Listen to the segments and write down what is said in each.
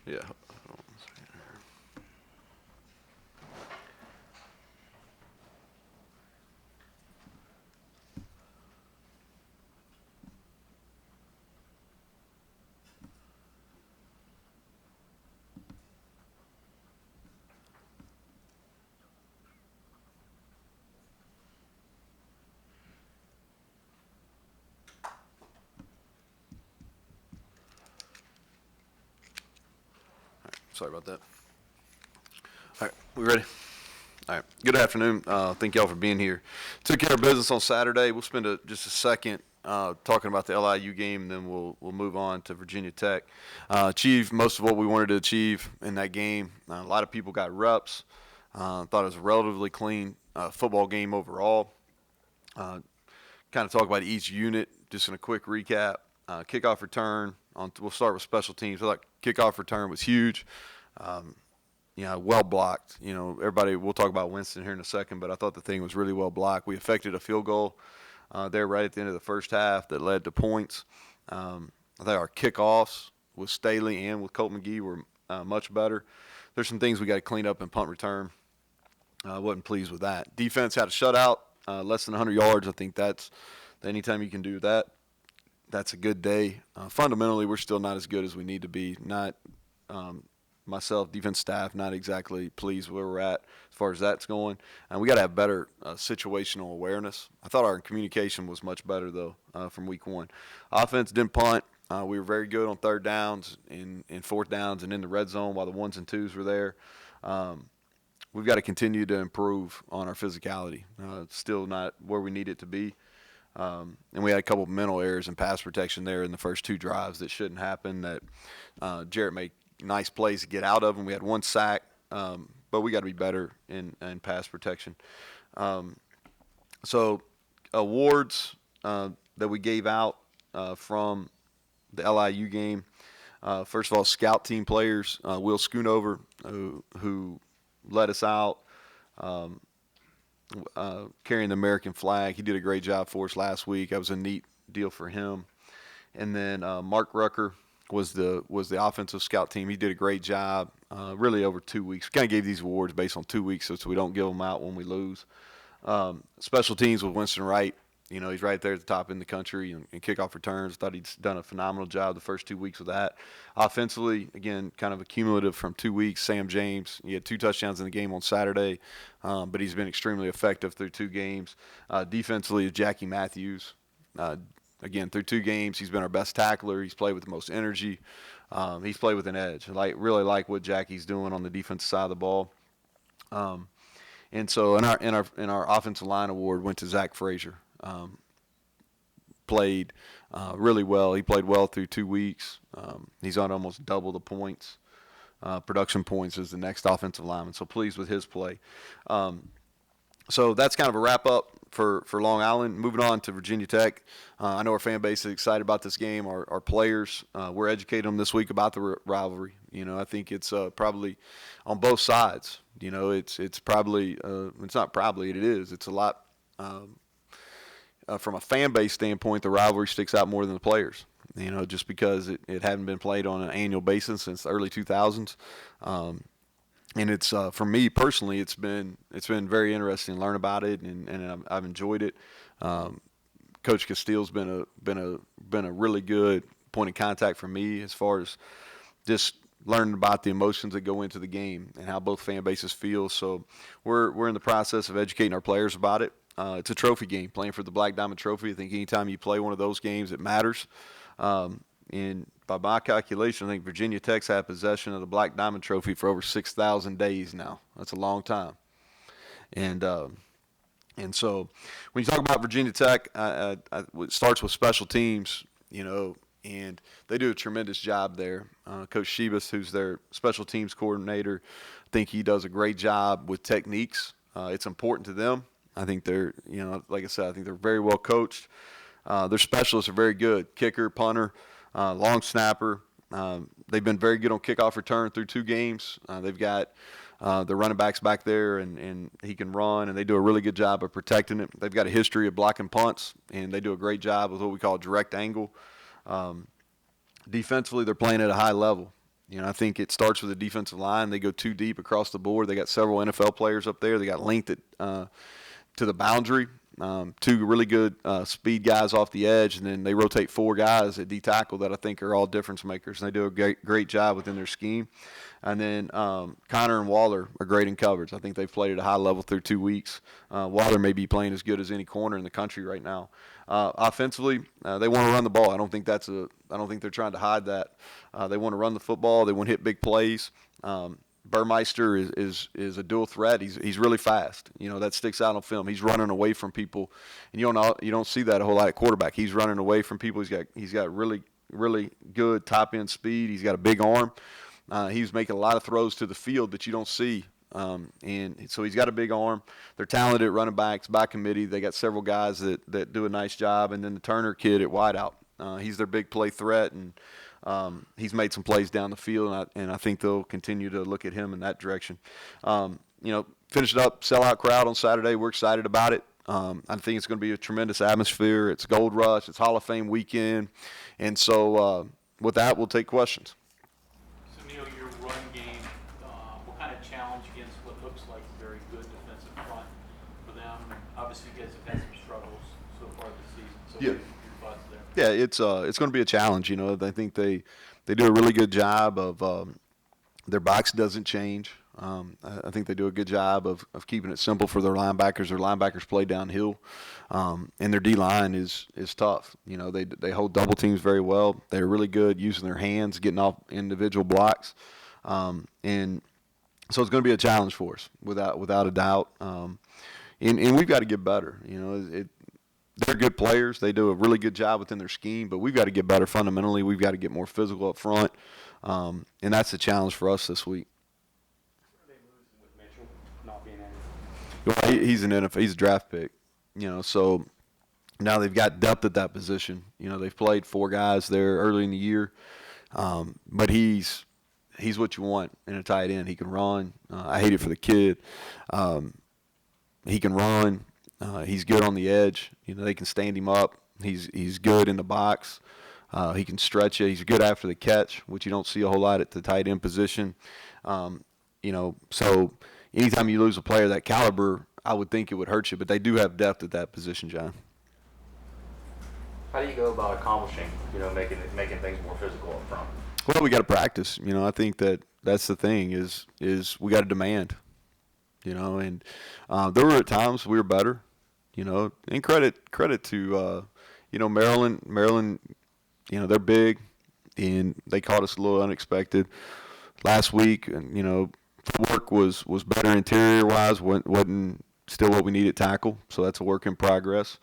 Yeah. Sorry about that. All right, we ready? All right. Good afternoon. Thank y'all for being here. Took care of business on Saturday. We'll spend just a second talking about the LIU game, and then we'll move on to Virginia Tech. Achieved most of what we wanted to achieve in that game. A lot of people got reps. Thought it was a relatively clean football game overall. Kind of talk about each unit just in a quick recap. Kickoff return. We'll start with special teams. I thought kickoff return was huge. Well blocked. Everybody, we'll talk about Winston here in a second, but I thought the thing was really well blocked. We effected a field goal there right at the end of the first half that led to points. I think our kickoffs with Staley and with Colt McGee were much better. There's some things we got to clean up in punt return. I wasn't pleased with that. Defense had a shutout, less than 100 yards. I think that's anytime you can do that, that's a good day. Fundamentally, we're still not as good as we need to be. Not myself, defense staff, not exactly pleased where we're at as far as that's going. And we got to have better situational awareness. I thought our communication was much better, though, from week one. Offense didn't punt. We were very good on third downs, in fourth downs, and in the red zone while the ones and twos were there. We've got to continue to improve on our physicality. It's still not where we need it to be. And we had a couple of mental errors in pass protection there in the first two drives that shouldn't happen, that Jarrett made nice plays to get out of them. We had one sack, but we got to be better in pass protection. So awards that we gave out from the LIU game. First of all, scout team players, Will Schoonover, who led us out, carrying the American flag. He did a great job for us last week. That was a neat deal for him. And then Mark Rucker was the offensive scout team. He did a great job, really over 2 weeks. We kind of gave these awards based on 2 weeks so we don't give them out when we lose. Special teams with Winston Wright. He's right there at the top in the country and kickoff returns. Thought he'd done a phenomenal job the first 2 weeks with that. Offensively, again, kind of a cumulative from 2 weeks. Sam James, he had 2 touchdowns in the game on Saturday, but he's been extremely effective through 2 games. Defensively, Jackie Matthews. Again, through 2 games, he's been our best tackler. He's played with the most energy. He's played with an edge. Really like what Jackie's doing on the defensive side of the ball. And so in our offensive line award went to Zach Frazier. Played really well. He played well through 2 weeks. He's on almost double the points, production points as the next offensive lineman. So pleased with his play. So that's kind of a wrap up for Long Island. Moving on to Virginia Tech. I know our fan base is excited about this game. Our players, we're educating them this week about the rivalry. I think it's probably on both sides. It's probably it's not probably it is. It's a lot. From a fan base standpoint, the rivalry sticks out more than the players. Just because it hadn't been played on an annual basis since the early 2000s. And it's for me personally, it's been very interesting to learn about it, and I've enjoyed it. Coach Castile's been a really good point of contact for me as far as just learning about the emotions that go into the game and how both fan bases feel. So we're in the process of educating our players about it. It's a trophy game, playing for the Black Diamond Trophy. I think anytime you play one of those games, it matters. And by my calculation, I think Virginia Tech's had possession of the Black Diamond Trophy for over 6,000 days now. That's a long time. And so when you talk about Virginia Tech, it starts with special teams, and they do a tremendous job there. Coach Shebas, who's their special teams coordinator, I think he does a great job with techniques. It's important to them. I think they're, like I said, I think they're very well coached. Their specialists are very good. Kicker, punter, long snapper. They've been very good on kickoff return through 2 games. They've got the running backs back there, and he can run, and they do a really good job of protecting it. They've got a history of blocking punts, and they do a great job with what we call direct angle. Defensively, they're playing at a high level. I think it starts with the defensive line. They go too deep across the board. They got several NFL players up there. They got length to the boundary. Two really good speed guys off the edge, and then they rotate four guys at D tackle that I think are all difference makers. And they do a great job within their scheme. And then Connor and Waller are great in coverage. I think they've played at a high level through 2 weeks. Waller may be playing as good as any corner in the country right now. Offensively, they want to run the ball. I don't think they're trying to hide that. They want to run the football. They want to hit big plays. Burmeister is a dual threat. He's really fast. That sticks out on film. He's running away from people, and you don't see that a whole lot at quarterback. He's running away from people. He's got really good top end speed. He's got a big arm. He's making a lot of throws to the field that you don't see. And so he's got a big arm. They're talented at running backs by committee. They got several guys that do a nice job. And then the Turner kid at wideout. He's their big play threat, and he's made some plays down the field, and I think they'll continue to look at him in that direction. Finish it up, sellout crowd on Saturday. We're excited about it. I think it's going to be a tremendous atmosphere. It's Gold Rush. It's Hall of Fame weekend. And so with that, we'll take questions. So, Neal, your run game, what kind of challenge against what looks like a very good defensive front for them? Obviously, you guys have had some struggles so far this season. So Yeah. what are your thoughts there? Yeah, it's going to be a challenge. I think they do a really good job of their box doesn't change. I think they do a good job of keeping it simple for their linebackers. Their linebackers play downhill, and their D-line is tough. They hold double teams very well. They're really good using their hands, getting off individual blocks, and so it's going to be a challenge for us without a doubt. And we've got to get better. They're good players. They do a really good job within their scheme, but we've got to get better fundamentally. We've got to get more physical up front, and that's the challenge for us this week. Well, he's an NFL. He's a draft pick, So now they've got depth at that position. They've played four guys there early in the year, but he's what you want in a tight end. He can run. I hate it for the kid. He can run. He's good on the edge. They can stand him up. He's good in the box. He can stretch it. He's good after the catch, which you don't see a whole lot at the tight end position. So anytime you lose a player that caliber, I would think it would hurt you. But they do have depth at that position, John. How do you go about accomplishing, making things more physical up front? Well, we got to practice. I think that's the thing is we got to demand. And there were at times we were better. And credit to Maryland. Maryland, they're big, and they caught us a little unexpected last week. And footwork was better interior wise. wasn't still what we need at tackle. So that's a work in progress.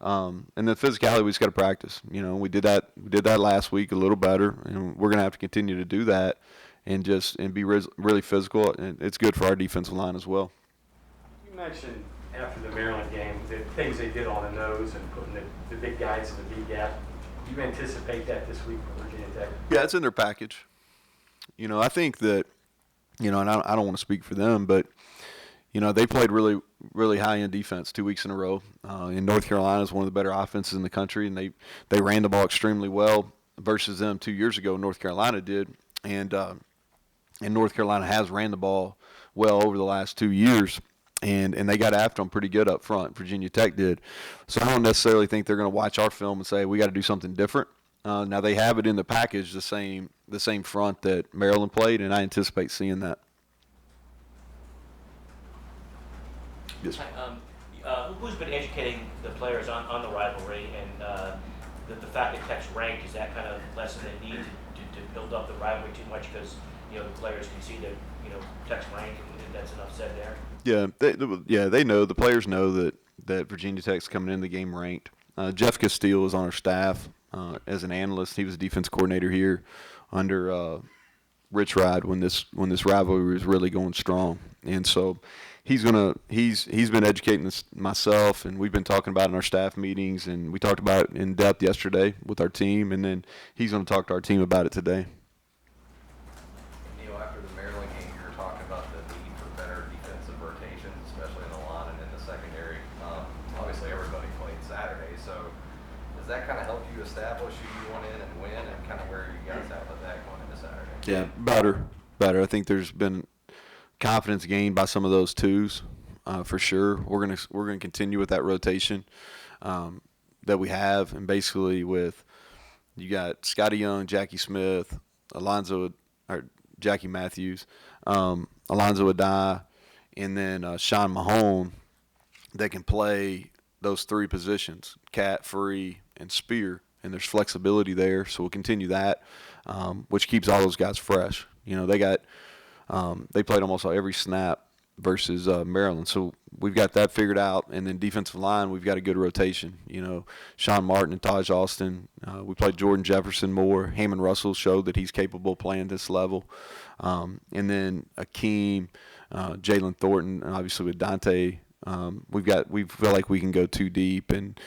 And the physicality, we just got to practice. We did that last week a little better, and we're gonna have to continue to do that and be really physical. And it's good for our defensive line as well. You mentioned after the Maryland game the things they did on the nose and putting the big guys in the B gap. Do you anticipate that this week for Virginia Tech? Yeah, it's in their package. I think that, and I don't want to speak for them, but they played really, really high-end defense 2 weeks in a row. And North Carolina is one of the better offenses in the country, and they ran the ball extremely well versus them 2 years ago. North Carolina did, and North Carolina has ran the ball well over the last 2 years, and they got after them pretty good up front. Virginia Tech did. So I don't necessarily think they're going to watch our film and say we got to do something different. Now they have it in the package, the same front that Maryland played, and I anticipate seeing that. Yes. Who's been educating the players on the rivalry and the fact that Tech's ranked? Is that kind of lessen the need to build up the rivalry too much because the players can see that Tech's ranked and that's enough said there? Yeah, they know. The players know that Virginia Tech's coming in the game ranked. Jeff Castile is on our staff as an analyst. He was defense coordinator here under Rich Rod when this rivalry was really going strong, and so he's been educating myself, and we've been talking about it in our staff meetings, and we talked about it in depth yesterday with our team, and then he's going to talk to our team about it today. Neal, after the Maryland game, you were talking about the need for better defensive rotation, especially in the line and in the secondary. Obviously, everybody played Saturday, so does that kind of help you establish who you want in and win, and kind of where you guys at with that going into Saturday? Yeah, better. I think there's been confidence gained by some of those twos, for sure. We're gonna continue with that rotation that we have, and basically with you got Scotty Young, Jackie Smith, Alonzo or Jackie Matthews, Alonzo Adai, and then Sean Mahone that can play those three positions, cat, free, and spear, and there's flexibility there. So we'll continue that, which keeps all those guys fresh. You know, they played almost every snap versus Maryland, so we've got that figured out. And then defensive line, we've got a good rotation. You know, Sean Martin and Taj Austin. We played Jordan Jefferson more. Hammond Russell showed that he's capable of playing this level. And then Akeem, Jalen Thornton, and obviously with Dante. We feel like we can go too deep, and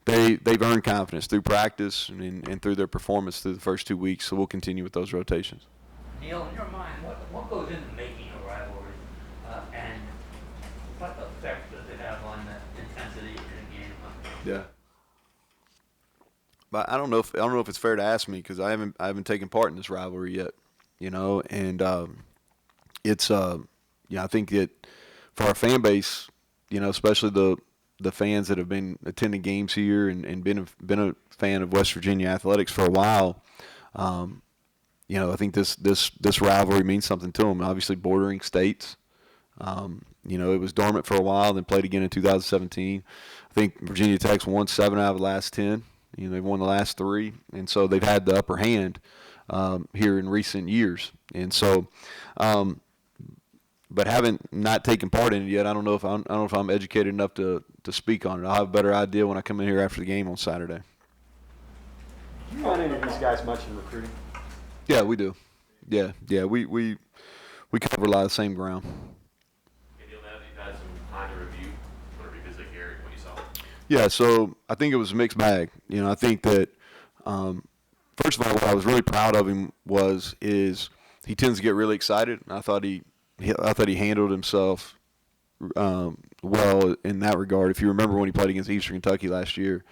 they've earned confidence through practice and through their performance through the first 2 weeks. So we'll continue with those rotations. Neal, in your mind, what goes into making a rivalry, and what effect does it have on the intensity of your game? Yeah. But I don't know if it's fair to ask me because I haven't taken part in this rivalry yet, you know, and it's I think that for our fan base, you know, especially the fans that have been attending games here and been a fan of West Virginia athletics for a while, you know, I think this rivalry means something to them. Obviously, bordering states. You know, it was dormant for a while, then played again in 2017. I think Virginia Tech's won 7 out of the last 10. You know, they've won the last 3, and so they've had the upper hand here in recent years. And so, but haven't not taken part in it yet. I don't know if I'm educated enough to speak on it. I'll have a better idea when I come in here after the game on Saturday. Do you run into these guys much in recruiting? Yeah, we do. Yeah, we cover a lot of the same ground. Okay, Neal, now that you've had some time to review, want to revisit Garrett, what you saw? Yeah, so I think it was a mixed bag. You know, I think that first of all, what I was really proud of him is he tends to get really excited. And I thought he handled himself well in that regard. If you remember when he played against Eastern Kentucky last year,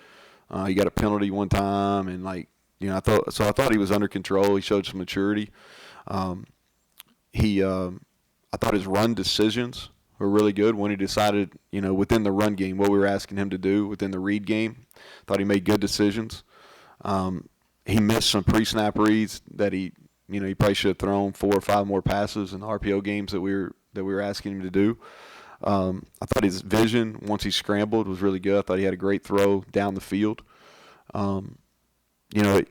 he got a penalty one time, and I thought he was under control. He showed some maturity. I thought his run decisions were really good when he decided, you know, within the run game, what we were asking him to do within the read game. Thought he made good decisions. He missed some pre-snap reads that he probably should have thrown 4 or 5 more passes in the RPO games that we were asking him to do. I thought his vision once he scrambled was really good. I thought he had a great throw down the field. You know,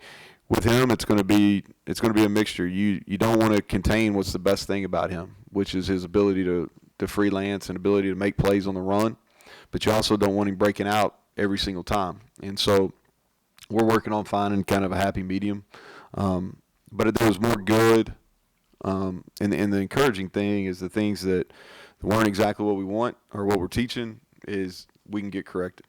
with him, it's going to be a mixture. You don't want to contain what's the best thing about him, which is his ability to freelance and ability to make plays on the run. But you also don't want him breaking out every single time. And so we're working on finding kind of a happy medium. But there was more good. And the encouraging thing is the things that weren't exactly what we want or what we're teaching is we can get corrected.